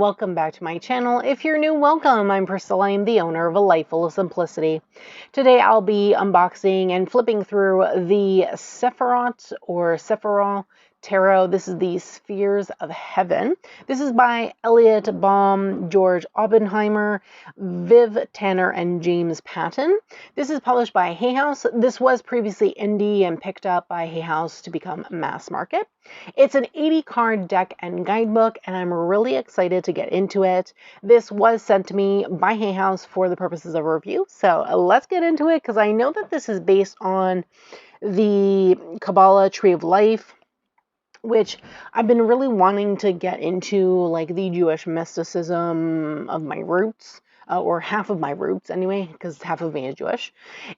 welcome back to my channel. If you're new, welcome. I'm Priscilla. I'm the owner of A Life Full of Simplicity. Today I'll be unboxing and flipping through the Sefirot or Sefirot Tarot. This is the Spheres of Heaven. This is by Eliot, Baum, Georg, Hobmeier, Viv Tanner, and James Patton. This is published by Hay House. This was previously indie and picked up by Hay House to become mass market. It's an 80-card deck and guidebook, and I'm really excited to get into it. This was sent to me by Hay House for the purposes of review, so let's get into it, because I know that this is based on the Kabbalah Tree of Life, which I've been really wanting to get into, like the Jewish mysticism of my roots, or half of my roots anyway, because half of me is Jewish.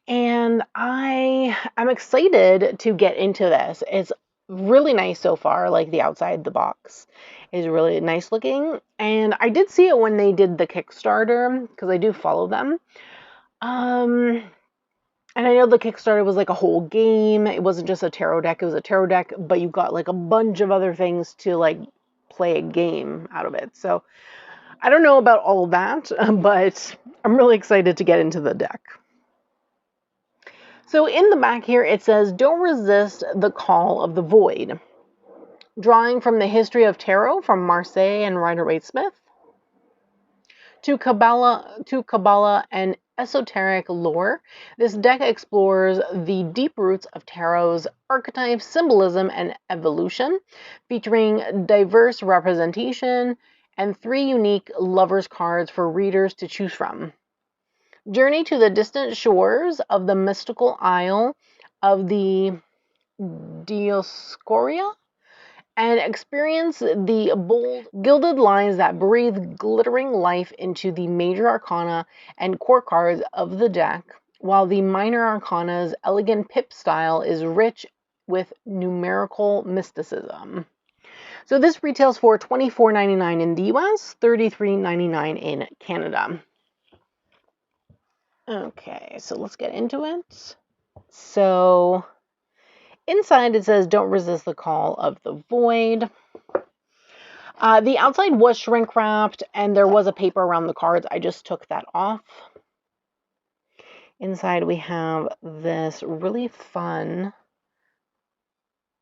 And I'm excited to get into this. It's really nice so far. Like the outside the box is really nice looking. And I did see it when they did the Kickstarter, because I do follow them. And I know the Kickstarter was like a whole game. It wasn't just a tarot deck. It was a tarot deck, but you got like a bunch of other things to like play a game out of it. So I don't know about all of that, but I'm really excited to get into the deck. So in the back here, it says, "Don't resist the call of the void." Drawing from the history of tarot from Marseille and Rider-Waite-Smith to Kabbalah and esoteric lore, this deck explores the deep roots of tarot's archetypes, symbolism, and evolution, featuring diverse representation and 3 unique lovers cards for readers to choose from. Journey to the distant shores of the mystical isle of the Dioscorea and experience the bold, gilded lines that breathe glittering life into the major arcana and core cards of the deck, while the minor arcana's elegant pip style is rich with numerical mysticism. So this retails for $24.99 in the US, $33.99 in Canada. Okay, so let's get into it. So inside it says, "Don't resist the call of the void." The outside was shrink wrapped and there was a paper around the cards. I just took that off. Inside we have this really fun,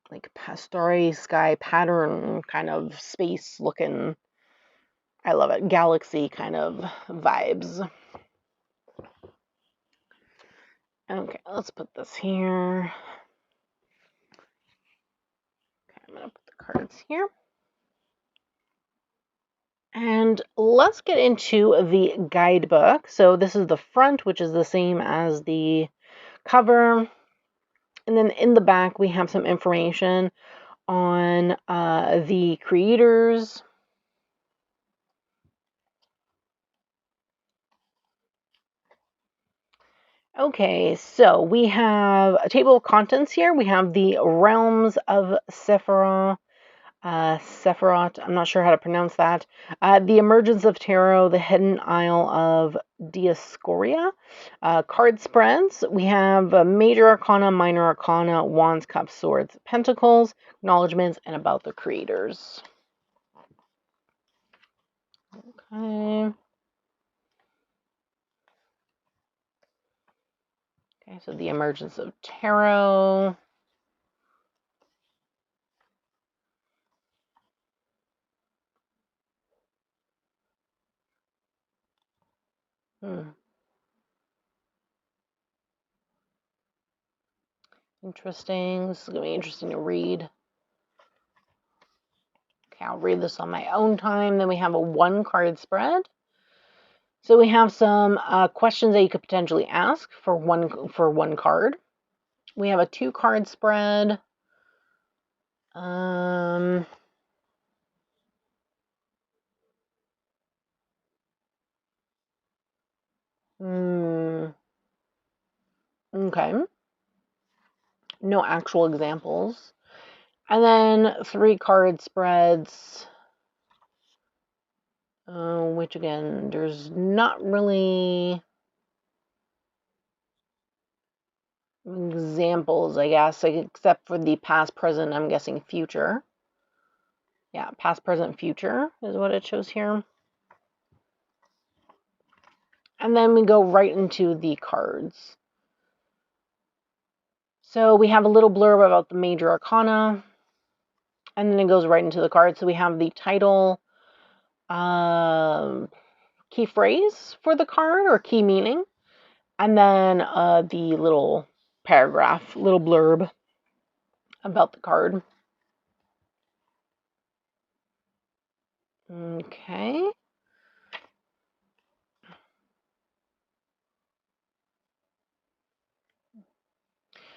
like pastel sky pattern kind of space looking, I love it, galaxy kind of vibes. Okay, let's put this here. Okay, I'm going to put the cards here. And let's get into the guidebook. So this is the front, which is the same as the cover. And then in the back, we have some information on the creators. Okay, so we have a table of contents here. We have the realms of Sefirot. Sefirot, I'm not sure how to pronounce that. The emergence of tarot, the hidden isle of Dioscorea. Card spreads. We have major arcana, minor arcana, wands, cups, swords, pentacles, acknowledgements, and about the creators. Okay. Okay, so the emergence of tarot. Interesting. This is going to be interesting to read. Okay, I'll read this on my own time. Then we have a 1-card spread. So we have some questions that you could potentially ask for one card. We have a 2-card spread. Okay. No actual examples. And then 3-card spreads, which again, there's not really examples, I guess, except for the past, present, I'm guessing future. Yeah, past, present, future is what it shows here. And then we go right into the cards. So we have a little blurb about the major arcana, and then it goes right into the card. So we have the title, key phrase for the card or key meaning, and then the little paragraph, little blurb about the card. Okay.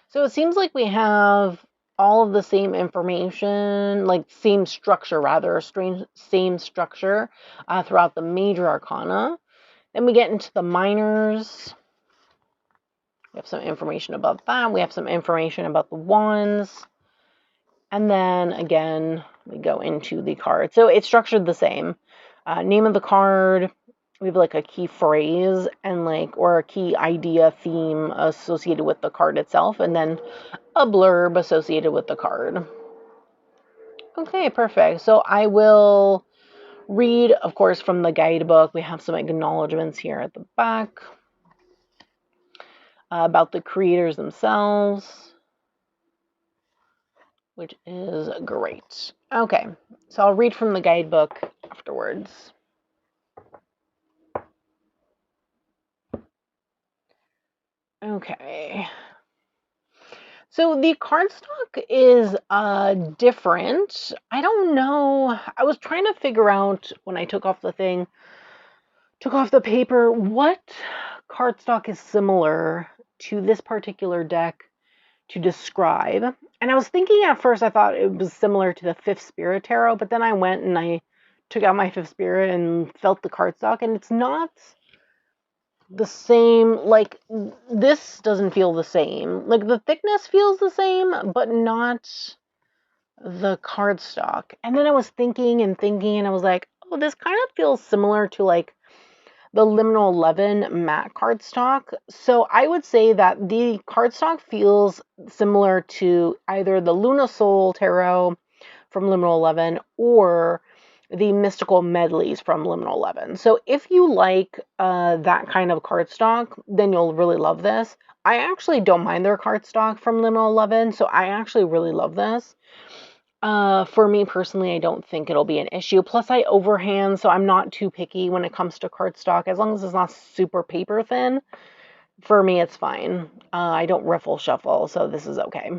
So it seems like we have all of the same information, like same structure rather, same structure throughout the major arcana. Then we get into the minors. We have some information about that. We have some information about the wands. And then again, we go into the card. So it's structured the same. Name of the card. We have like a key phrase and or a key idea theme associated with the card itself. And then a blurb associated with the card. Okay, perfect. So I will read, of course, from the guidebook. We have some acknowledgments here at the back about the creators themselves, which is great. Okay, so I'll read from the guidebook afterwards. Okay. So the cardstock is different. I don't know. I was trying to figure out when I took off the paper, what cardstock is similar to this particular deck to describe. And I was thinking at first, I thought it was similar to the Fifth Spirit Tarot, but then I went and I took out my Fifth Spirit and felt the cardstock, and it's not the same. Like, this doesn't feel the same. Like, the thickness feels the same, but not the cardstock. And then I was thinking, and I was like, oh, this kind of feels similar to like the Liminal 11 matte cardstock. So I would say that the cardstock feels similar to either the Luna Soul Tarot from Liminal 11 or the Mystical Medleys from Liminal 11. So if you like that kind of cardstock, then you'll really love this. I actually don't mind their cardstock from Liminal 11, so I actually really love this. For me personally, I don't think it'll be an issue. Plus, I overhand, so I'm not too picky when it comes to cardstock. As long as it's not super paper thin, for me, it's fine. I don't riffle shuffle, so this is okay.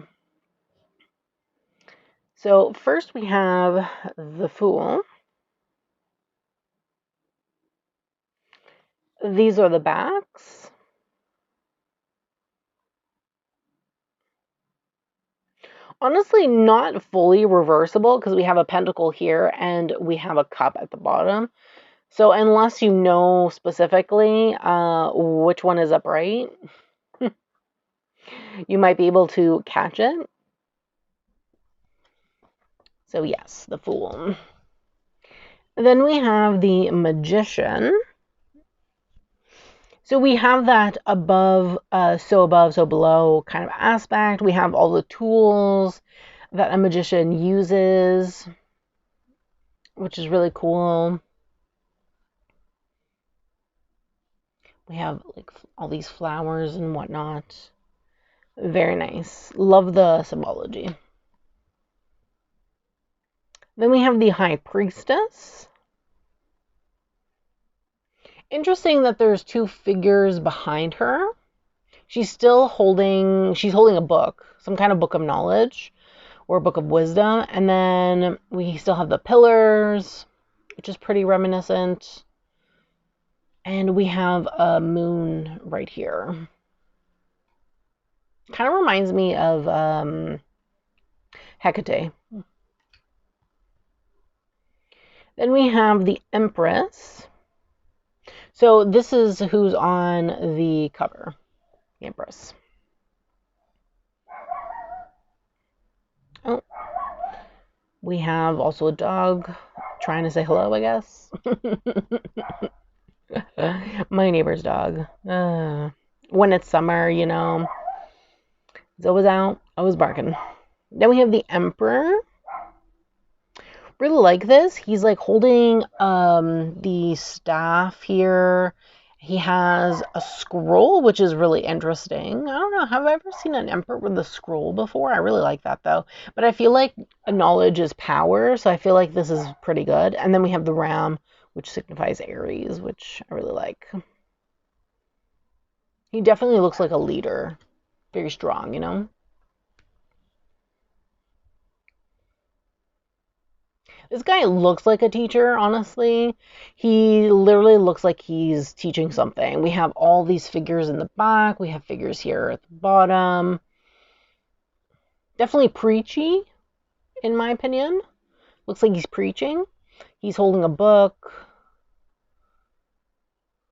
So first we have the Fool. These are the backs. Honestly, not fully reversible because we have a pentacle here and we have a cup at the bottom. So unless you know specifically which one is upright, you might be able to catch it. So yes, the Fool. Then we have the Magician. So we have that above, so below kind of aspect. We have all the tools that a magician uses, which is really cool. We have like all these flowers and whatnot. Very nice. Love the symbology. Then we have the High Priestess. Interesting that there's two figures behind her. She's holding a book, some kind of book of knowledge or a book of wisdom. And then we still have the pillars, which is pretty reminiscent. And we have a moon right here. Kind of reminds me of Hecate. Then we have the Empress. So this is who's on the cover, the Empress. Oh, we have also a dog trying to say hello, I guess. My neighbor's dog. When it's summer, you know, he's always out, always barking. Then we have the Emperor. Really like this. He's like holding the staff here, He has a scroll, which is really interesting. I don't know, have I ever seen an emperor with a scroll before? I really like that though. But I feel like knowledge is power, so I feel like this is pretty good. And then we have the ram, which signifies Aries, which I really like. He definitely looks like a leader. Very strong, you know? This guy looks like a teacher, honestly. He literally looks like he's teaching something. We have all these figures in the back. We have figures here at the bottom. Definitely preachy, in my opinion. Looks like he's preaching. He's holding a book.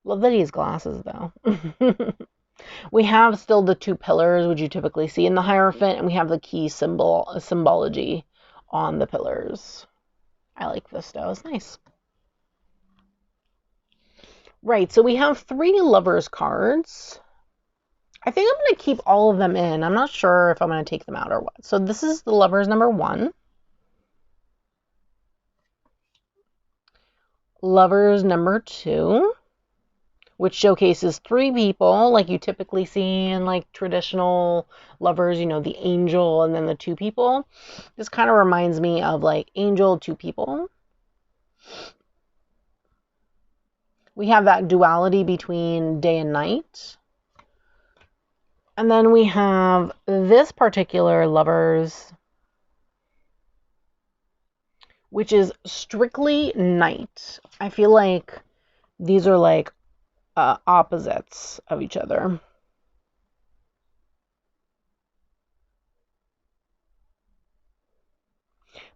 Love that he has glasses, though. We have still the two pillars, which you typically see in the Hierophant, and we have the key symbology on the pillars. I like this, though. It's nice. Right, so we have 3 lovers cards. I think I'm going to keep all of them in. I'm not sure if I'm going to take them out or what. So this is the lovers number 1. Lovers number 2, which showcases 3 people like you typically see in like traditional lovers, you know, the angel and then the 2 people. This kind of reminds me of like angel, 2 people. We have that duality between day and night. And then we have this particular lovers, which is strictly night. I feel like these are like opposites of each other.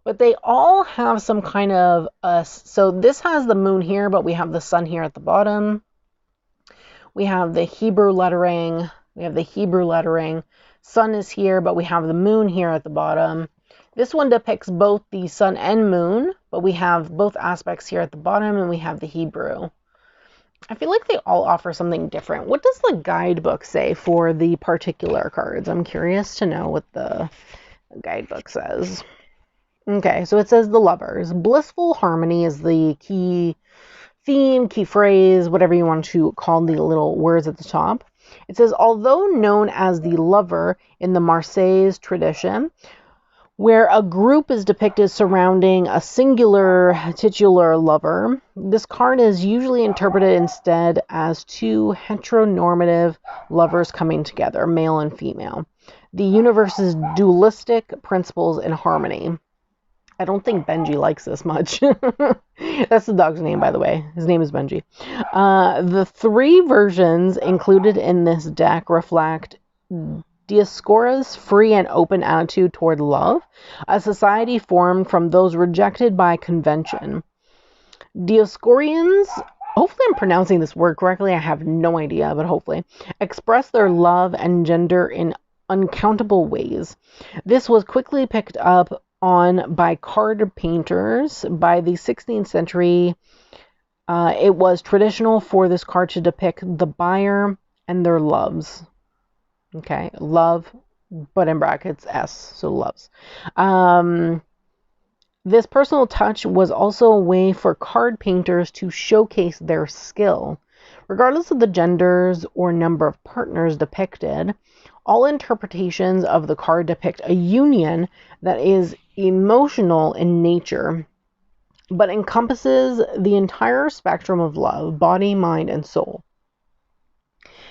But they all have some kind of, so this has the moon here, but we have the sun here at the bottom. We have the Hebrew lettering. Sun is here, but we have the moon here at the bottom. This one depicts both the sun and moon, but we have both aspects here at the bottom, and we have the Hebrew. I feel like they all offer something different. What does the guidebook say for the particular cards? I'm curious to know what the guidebook says. Okay, so it says the lovers. Blissful harmony is the key theme, key phrase, whatever you want to call the little words at the top. It says, although known as the lover in the Marseillaise tradition, where a group is depicted surrounding a singular titular lover, this card is usually interpreted instead as 2 heteronormative lovers coming together, male and female. The universe's dualistic principles in harmony. I don't think Benji likes this much. That's the dog's name, by the way. His name is Benji. The 3 versions included in this deck reflect Dioscora's free and open attitude toward love, a society formed from those rejected by convention. Dioscorians, hopefully I'm pronouncing this word correctly, I have no idea, but hopefully, express their love and gender in uncountable ways. This was quickly picked up on by card painters. By the 16th century, it was traditional for this card to depict the buyer and their loves. Okay, love, but in brackets S, so loves. This personal touch was also a way for card painters to showcase their skill. Regardless of the genders or number of partners depicted, all interpretations of the card depict a union that is emotional in nature, but encompasses the entire spectrum of love, body, mind, and soul.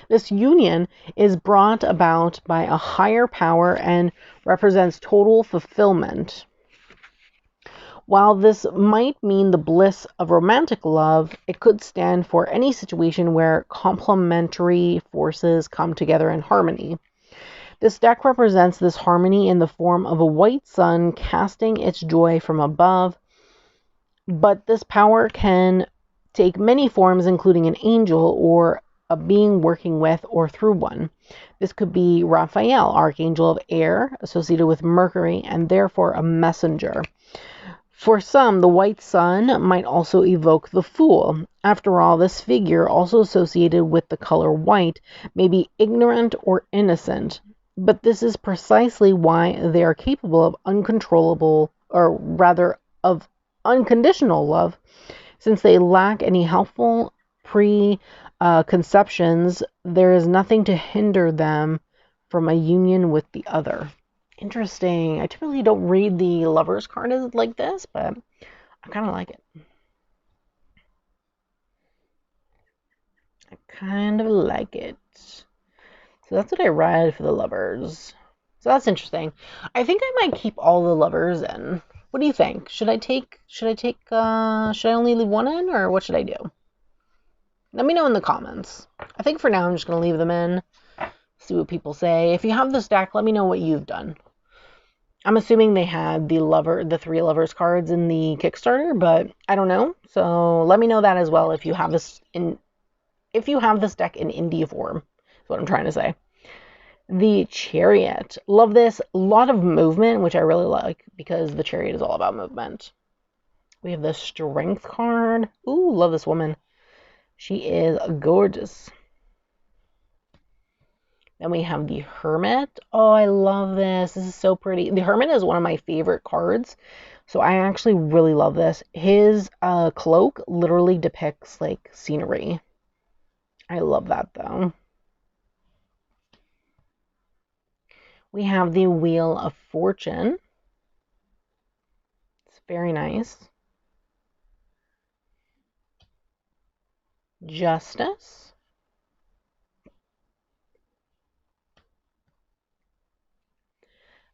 This union is brought about by a higher power and represents total fulfillment. While this might mean the bliss of romantic love, it could stand for any situation where complementary forces come together in harmony. This deck represents this harmony in the form of a white sun casting its joy from above, but this power can take many forms, including an angel or a being working with or through one. This could be Raphael, archangel of air, associated with Mercury, and therefore a messenger. For some, the white sun might also evoke the fool. After all, this figure, also associated with the color white, may be ignorant or innocent, but this is precisely why they are capable of uncontrollable, or rather of unconditional love, since they lack any helpful conceptions, there is nothing to hinder them from a union with the other. Interesting. I typically don't read the Lovers card like this, but I kind of like it. I kind of like it. So that's what I read for the Lovers. So that's interesting. I think I might keep all the Lovers in. What do you think? Should I only leave one in, or what should I do? Let me know in the comments. I think for now I'm just going to leave them in, see what people say. If you have this deck, let me know what you've done. I'm assuming they had the 3 Lovers cards in the Kickstarter, but I don't know. So let me know that as well if you have this deck in indie form. Is what I'm trying to say. The Chariot. Love this. A lot of movement, which I really like because the Chariot is all about movement. We have the Strength card. Ooh, love this woman. She is gorgeous. Then we have the Hermit. Oh, I love this. This is so pretty. The Hermit is one of my favorite cards. So I actually really love this. His cloak literally depicts like scenery. I love that though. We have the Wheel of Fortune. It's very nice. Justice.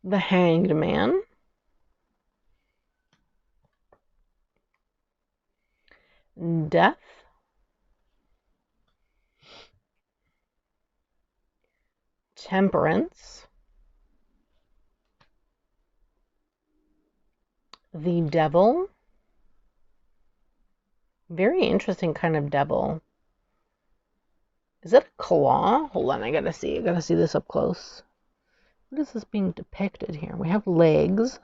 The Hanged Man. Death. Temperance. The Devil. Very interesting kind of devil. Is it a claw? Hold on, I gotta see this up close. What is this being depicted here? We have legs.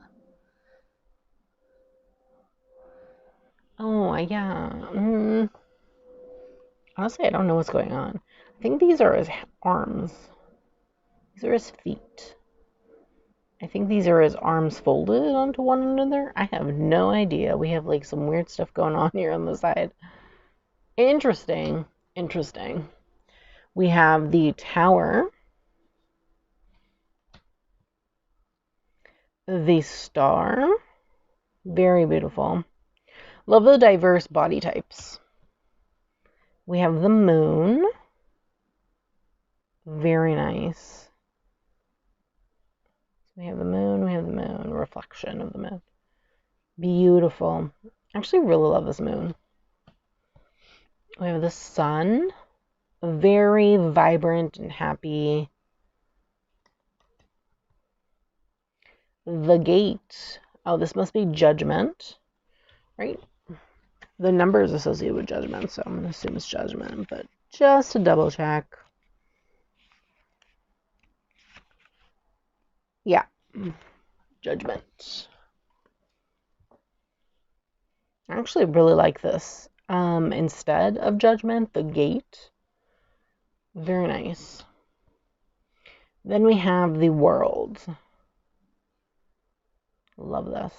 Oh, yeah. Honestly, I don't know what's going on. I think these are his arms. These are his feet. I think these are his arms folded onto one another. I have no idea. We have like some weird stuff going on here on the side. Interesting. Interesting. We have the Tower. The Star. Very beautiful. Love the diverse body types. We have the Moon. Very nice. We have the moon, reflection of the moon. Beautiful. I actually really love this moon. We have the Sun. Very vibrant and happy. The Gate. Oh, this must be Judgment, right? The number is associated with Judgment, so I'm going to assume it's Judgment, but just to double check. Yeah, Judgment. I actually really like this. Instead of Judgment, the Gate. Very nice. Then we have the World. Love this.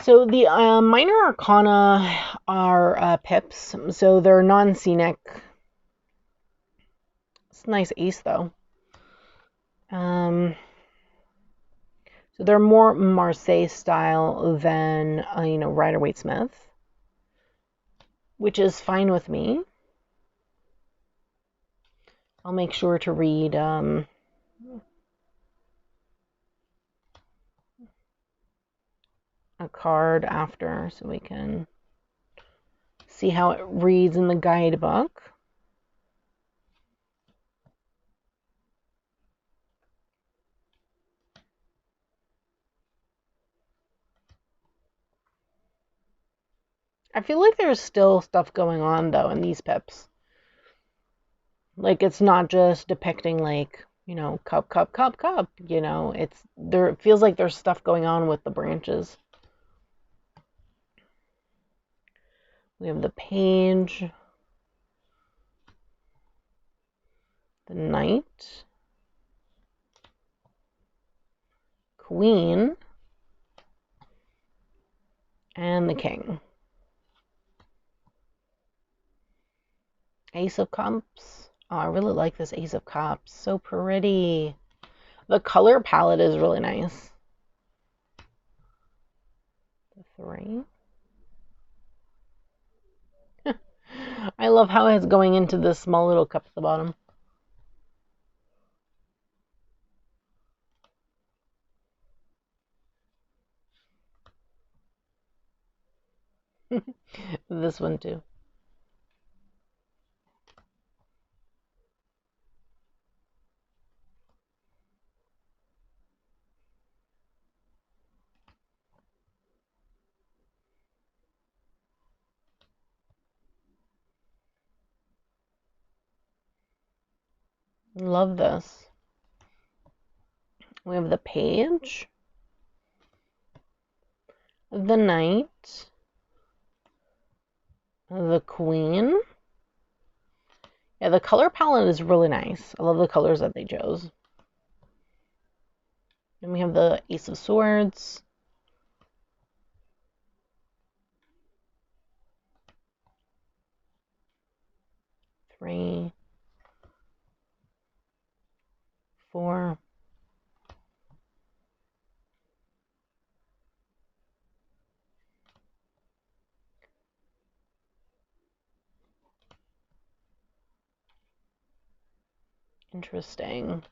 So the minor arcana are pips, so they're non-scenic. It's a nice ace though. So they're more Marseille style than Rider-Waite-Smith, which is fine with me. I'll make sure to read a card after so we can see how it reads in the guidebook. I feel like there's still stuff going on though in these pips. Like it's not just depicting like, cup, cup, cup, cup, it feels like there's stuff going on with the branches. We have the Page, the Knight, Queen, and the King. Ace of Cups. Oh, I really like this Ace of Cups. So pretty. The color palette is really nice. The 3. I love how it's going into this small little cup at the bottom. This one too. Love this. We have the Page, the Knight, the Queen. Yeah, the color palette is really nice. I love the colors that they chose. Then we have the Ace of Swords. Three, 4. Interesting.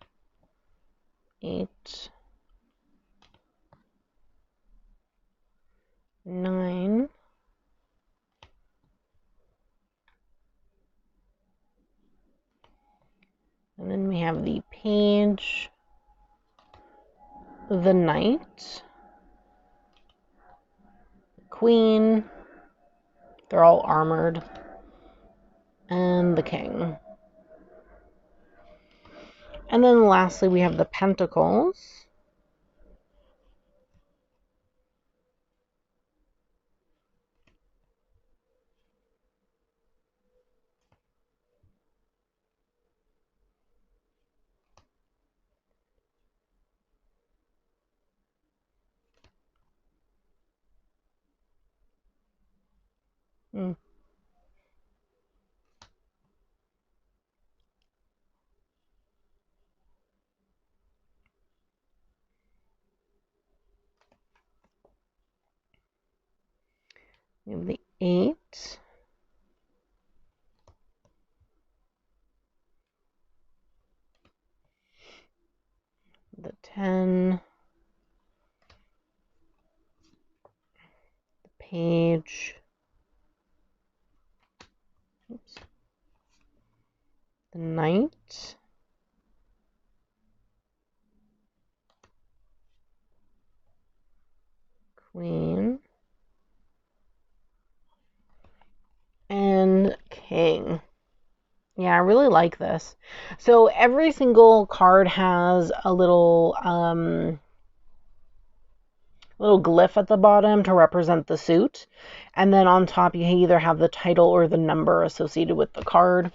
8, 9. And then we have the Page, the Knight, the Queen. They're all armored. And the King. And then lastly, we have the Pentacles. Mm. We have the 8, the 10, the Page, oops, the Knight, Queen, and King. Yeah, I really like this. So every single card has a little glyph at the bottom to represent the suit. And then on top, you either have the title or the number associated with the card.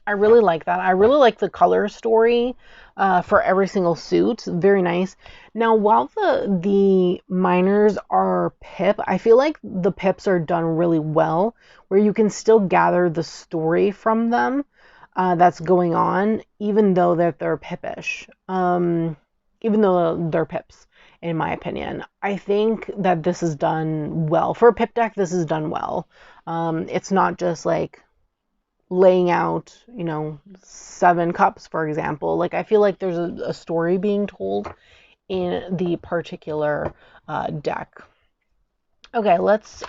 I really like that. I really like the color story for every single suit. Very nice. Now, while the minors are pip, I feel like the pips are done really well, where you can still gather the story from them that's going on, even though that they're pippish. Even though they're pips, in my opinion. I think that this is done well. For a pip deck, this is done well. It's not just like laying out, 7 cups, for example. Like, I feel like there's a story being told in the particular deck. Okay, let's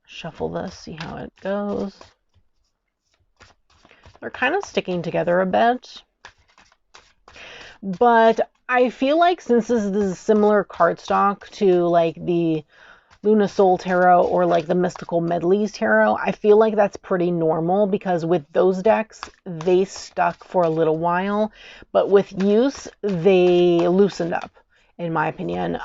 shuffle this, see how it goes. They're kind of sticking together a bit, but I feel like since this is a similar cardstock to like the Luna Soul Tarot or like the Mystical Medleys Tarot, I feel like that's pretty normal because with those decks, they stuck for a little while, but with use, they loosened up, in my opinion.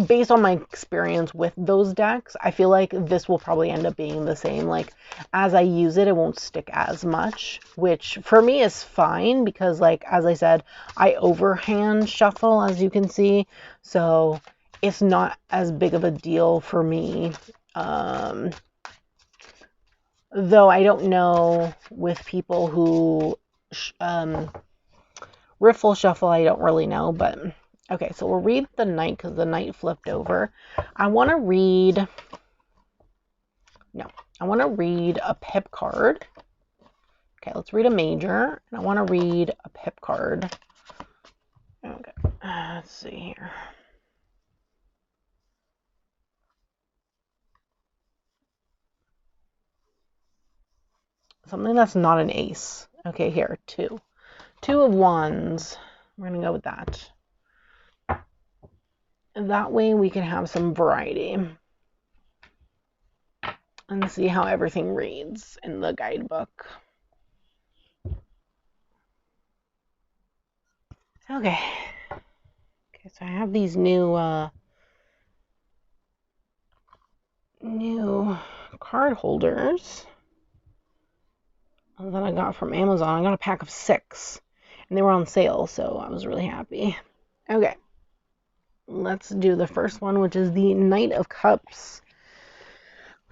Based on my experience with those decks, I feel like this will probably end up being the same. Like, as I use it, it won't stick as much, which for me is fine because, like, as I said, I overhand shuffle, as you can see, so it's not as big of a deal for me. though I don't know with people who riffle shuffle, I don't really know, but okay, so we'll read the knight because the knight flipped over. I want to read a pip card. Okay, let's read a major, and I want to read a pip card. Okay, let's see here. Something that's not an ace. Okay, here, 2. 2 of wands. We're going to go with that. And that way we can have some variety. And see how everything reads in the guidebook. Okay. Okay, so I have these new card holders that I got from Amazon. I got a pack of 6, and they were on sale, so I was really happy. Okay, let's do the first one, which is the Knight of Cups.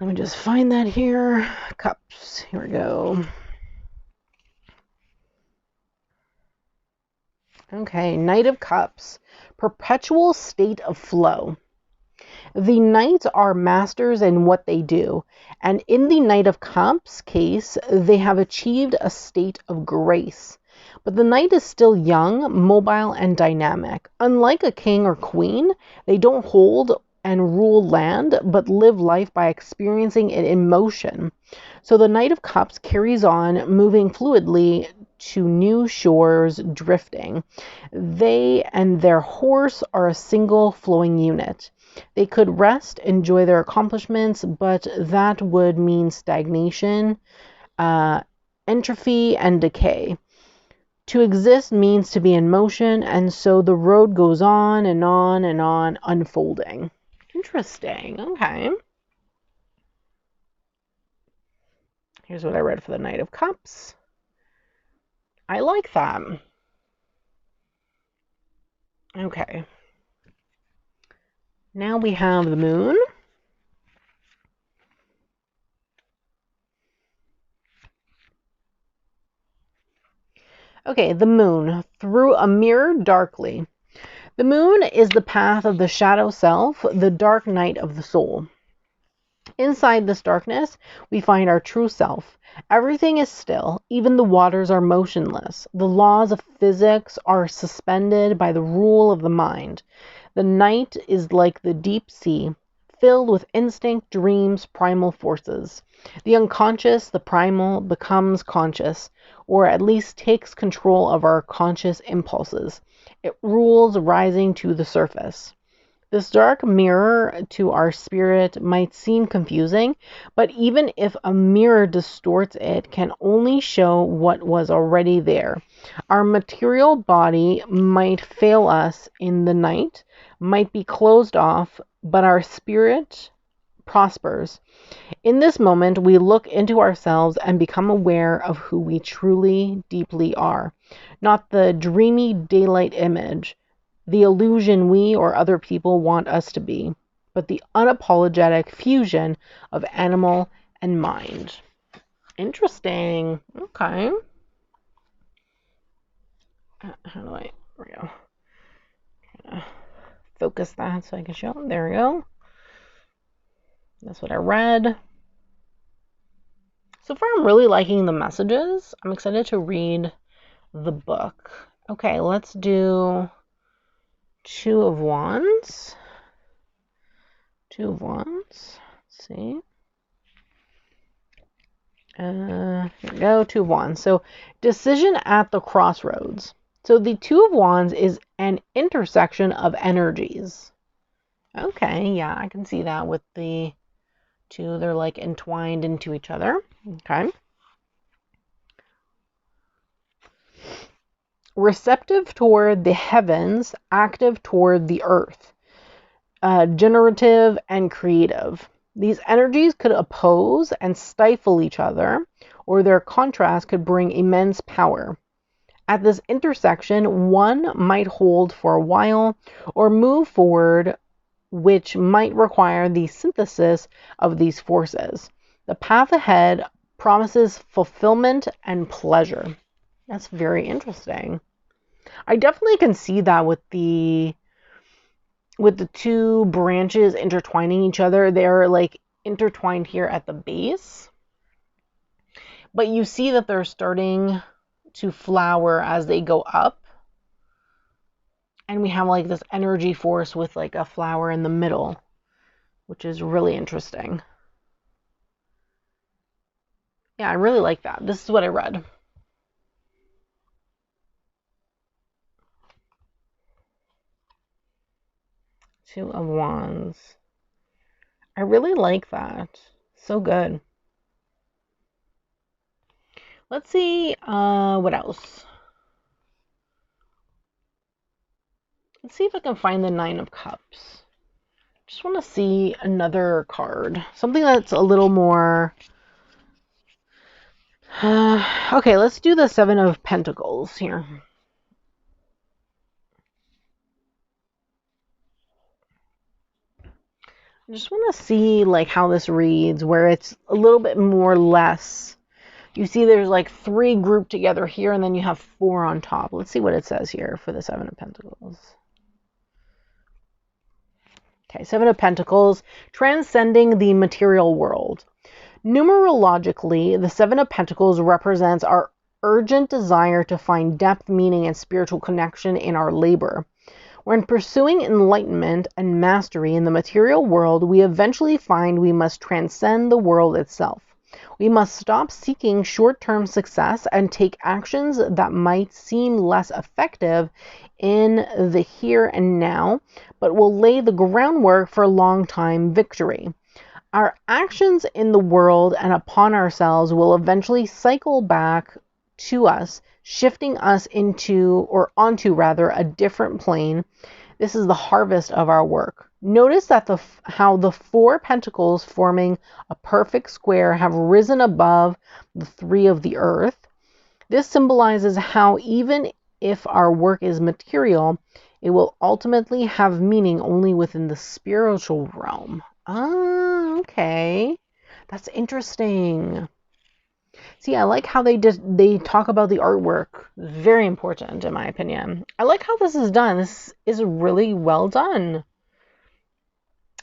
Let me just find that here. Cups. Here we go. Okay, Knight of Cups. Perpetual state of flow. The knights are masters in what they do, and in the Knight of Cups case, they have achieved a state of grace. But the knight is still young, mobile, and dynamic. Unlike a king or queen, they don't hold and rule land, but live life by experiencing it in motion. So the Knight of Cups carries on, moving fluidly to new shores, drifting. They and their horse are a single flowing unit. They could rest, enjoy their accomplishments, but that would mean stagnation, entropy, and decay. To exist means to be in motion, and so the road goes on and on and on, unfolding. Interesting. Okay. Here's what I read for the Knight of Cups. I like that. Okay. Now we have the moon. Okay, the moon. Through a mirror darkly. The moon is the path of the shadow self, the dark night of the soul. Inside this darkness, we find our true self. Everything is still, even the waters are motionless. The laws of physics are suspended by the rule of the mind. The night is like the deep sea, filled with instinct, dreams, primal forces. The unconscious, the primal, becomes conscious, or at least takes control of our conscious impulses. It rules, rising to the surface. This dark mirror to our spirit might seem confusing, but even if a mirror distorts it, can only show what was already there. Our material body might fail us in the night, might be closed off, but our spirit prospers. In this moment, we look into ourselves and become aware of who we truly, deeply are, not the dreamy daylight image, the illusion we or other people want us to be, but the unapologetic fusion of animal and mind. Interesting. Okay. How do I, there we go. Focus that so I can show them. There we go. That's what I read. So far, I'm really liking the messages. I'm excited to read the book. Okay, let's do 2 of Wands. 2 of Wands. Let's see. Here we go, 2 of Wands. So, decision at the crossroads. So, the 2 of Wands is an intersection of energies. Okay, yeah, I can see that with the 2. They're like entwined into each other. Okay. Receptive toward the heavens, active toward the earth, generative and creative. These energies could oppose and stifle each other, or their contrast could bring immense power. At this intersection, one might hold for a while or move forward, which might require the synthesis of these forces. The path ahead promises fulfillment and pleasure. That's very interesting. I definitely can see that with the two branches intertwining each other. They're like intertwined here at the base, but you see that they're starting to flower as they go up, and we have like this energy force with like a flower in the middle, which is really interesting. Yeah, I really like that. This is what I read. Two of Wands. I really like that. So good. Let's see what else. Let's see if I can find the Nine of Cups. Just want to see another card. Something that's a little more... okay, let's do the Seven of Pentacles here. I just want to see like how this reads, where it's a little bit more less. You see there's like 3 grouped together here, and then you have 4 on top. Let's see what it says here for the Seven of Pentacles. Okay, Seven of Pentacles, transcending the material world. Numerologically, the Seven of Pentacles represents our urgent desire to find depth, meaning, and spiritual connection in our labor. When pursuing enlightenment and mastery in the material world, we eventually find we must transcend the world itself. We must stop seeking short-term success and take actions that might seem less effective in the here and now, but will lay the groundwork for long-time victory. Our actions in the world and upon ourselves will eventually cycle back to us, shifting us into, or onto rather, a different plane. This is the harvest of our work. Notice that how the 4 pentacles forming a perfect square have risen above the 3 of the earth. This symbolizes how even if our work is material, it will ultimately have meaning only within the spiritual realm. Ah, okay. That's interesting. See, I like how they talk about the artwork. Very important, in my opinion. I like how this is done. This is really well done.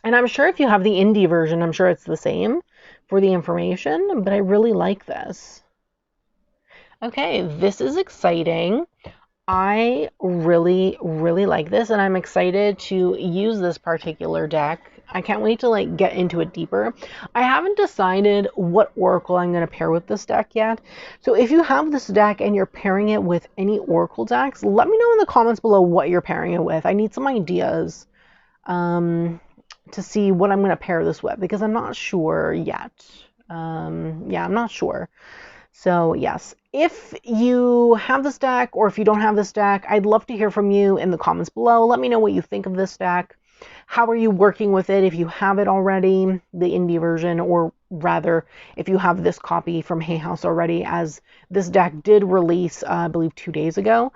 And I'm sure if you have the indie version, I'm sure it's the same for the information, but I really like this. Okay, this is exciting. I really, really like this, and I'm excited to use this particular deck. I can't wait to like get into it deeper. I haven't decided what oracle I'm going to pair with this deck yet. So if you have this deck and you're pairing it with any oracle decks, let me know in the comments below what you're pairing it with. I need some ideas to see what I'm going to pair this with, because I'm not sure yet. Yeah, I'm not sure. So yes, if you have this deck or if you don't have this deck, I'd love to hear from you in the comments below. Let me know what you think of this deck. How are you working with it if you have it already, the indie version, or rather if you have this copy from Hay House already, as this deck did release, I believe 2 days ago.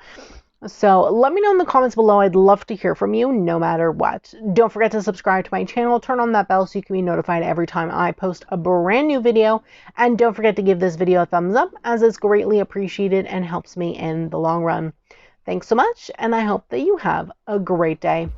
So let me know in the comments below. I'd love to hear from you no matter what. Don't forget to subscribe to my channel. Turn on that bell so you can be notified every time I post a brand new video. And don't forget to give this video a thumbs up, as it's greatly appreciated and helps me in the long run. Thanks so much, and I hope that you have a great day.